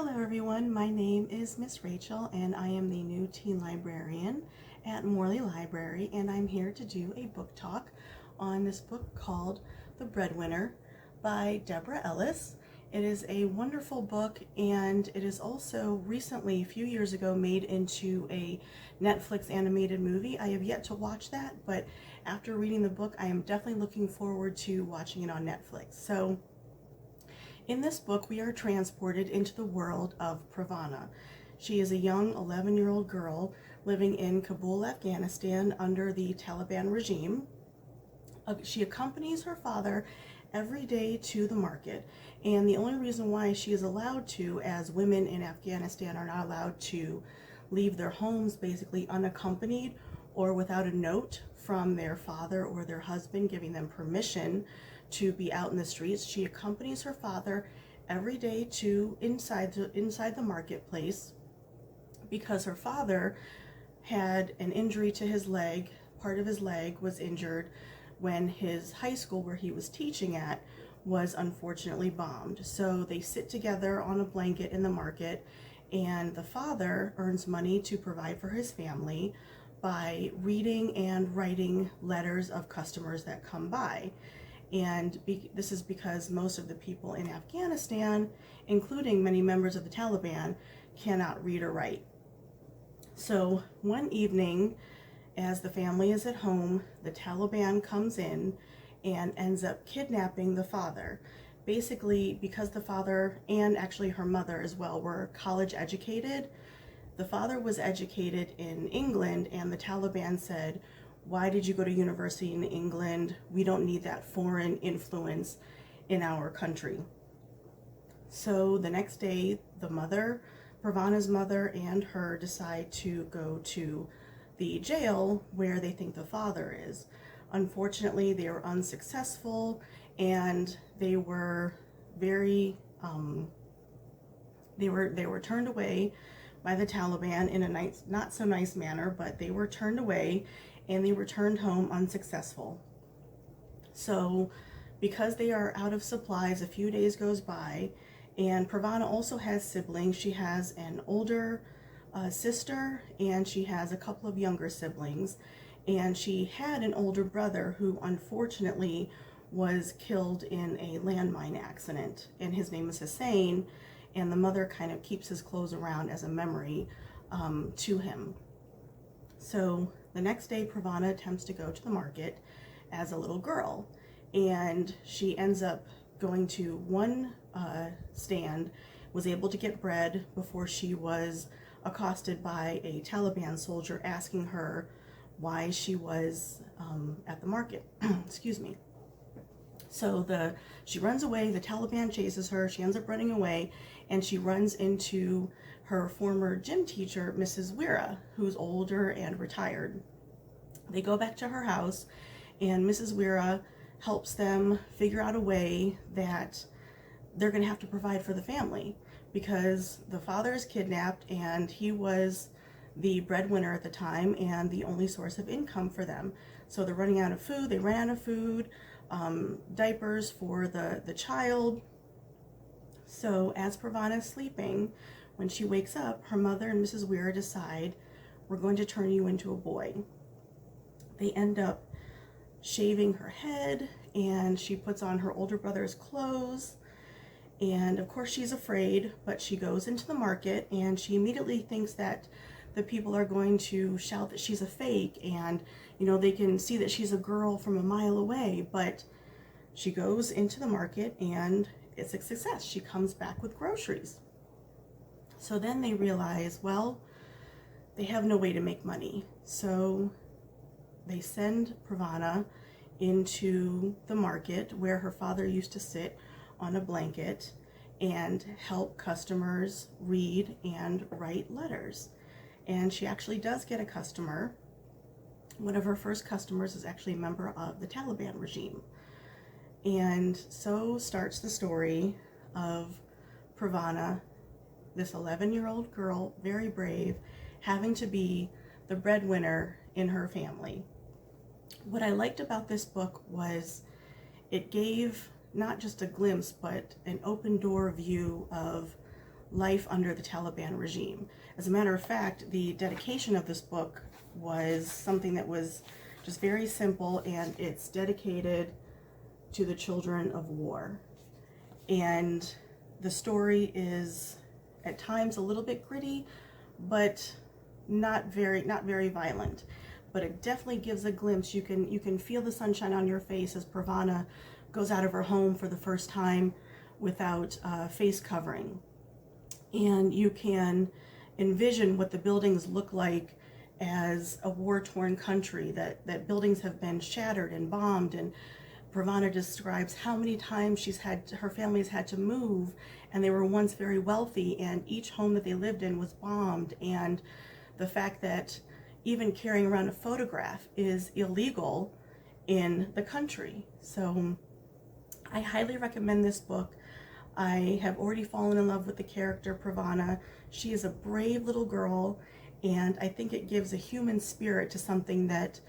Hello everyone, my name is Miss Rachel and I am the new teen librarian at Morley Library, and I'm here to do a book talk on this book called The Breadwinner by Deborah Ellis. It is a wonderful book, and it is also recently, a few years ago, made into a Netflix animated movie. I have yet to watch that, but after reading the book I am definitely looking forward to watching it on Netflix. So in this book, we are transported into the world of Pravana. She is a young 11-year-old girl living in Kabul, Afghanistan under the Taliban regime. She accompanies her father every day to the market, and the only reason why she is allowed to, as women in Afghanistan are not allowed to leave their homes basically unaccompanied or without a note from their father or their husband giving them permission to be out in the streets. She accompanies her father every day to inside the marketplace because her father had an injury to his leg. Part of his leg was injured when his high school where he was teaching at was unfortunately bombed. So they sit together on a blanket in the market, and the father earns money to provide for his family by reading and writing letters of customers that come by. And this is because most of the people in Afghanistan, including many members of the Taliban, cannot read or write. So one evening, as the family is at home, the Taliban comes in and ends up kidnapping the father. Basically, because the father, and actually her mother as well, were college educated. The father was educated in England, and the Taliban said, "Why did you go to university in England? We don't need that foreign influence in our country." So the next day, the mother, Pravana's mother, and her decide to go to the jail where they think the father is. Unfortunately, they were unsuccessful, and they were very they were turned away by the Taliban in a nice, not so nice manner, but they were turned away and they returned home unsuccessful. So because they are out of supplies, a few days goes by, and Pravana also has siblings. She has an older sister, and she has a couple of younger siblings, and she had an older brother who unfortunately was killed in a landmine accident, and his name is Hussein, and the mother kind of keeps his clothes around as a memory to him. So the next day, Pravana attempts to go to the market as a little girl, and she ends up going to one stand, was able to get bread before she was accosted by a Taliban soldier asking her why she was at the market. Excuse me. So she runs away, the Taliban chases her, she ends up running away, and she runs into her former gym teacher, Mrs. Wira, who's older and retired. They go back to her house, and Mrs. Wira helps them figure out a way that they're going to have to provide for the family, because the father is kidnapped, and he was the breadwinner at the time and the only source of income for them. So they're running out of food. They ran out of food, diapers for the child. So as Pravana is sleeping, when she wakes up, her mother and Mrs. Wira decide, "We're going to turn you into a boy." They end up shaving her head, and she puts on her older brother's clothes. And of course she's afraid, but she goes into the market, and she immediately thinks that the people are going to shout that she's a fake, and they can see that she's a girl from a mile away. But she goes into the market, and it's a success. She comes back with groceries. So then they realize, well, they have no way to make money. So they send Pravana into the market where her father used to sit on a blanket and help customers read and write letters. And she actually does get a customer. One of her first customers is actually a member of the Taliban regime. And so starts the story of Pravana, this 11-year-old girl, very brave, having to be the breadwinner in her family. What I liked about this book was it gave not just a glimpse, but an open door view of life under the Taliban regime. As a matter of fact, the dedication of this book was something that was just very simple, and it's dedicated to the children of war. And the story is at times a little bit gritty, but not very violent. But it definitely gives a glimpse. You can feel the sunshine on your face as Pravana goes out of her home for the first time without face covering. And you can envision what the buildings look like as a war-torn country, that buildings have been shattered and bombed. And Pravana describes how many times her family's had to move, and they were once very wealthy, and each home that they lived in was bombed. And the fact that even carrying around a photograph is illegal in the country. So I highly recommend this book. I have already fallen in love with the character Pravana. She is a brave little girl, and I think it gives a human spirit to something that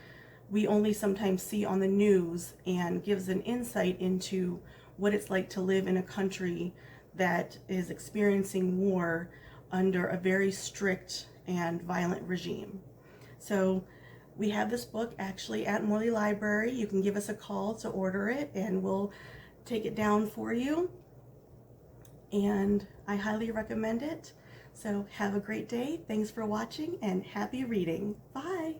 we only sometimes see on the news, and gives an insight into what it's like to live in a country that is experiencing war under a very strict and violent regime. So we have this book actually at Morley Library. You can give us a call to order it, and we'll take it down for you. And I highly recommend it. So have a great day. Thanks for watching, and happy reading. Bye.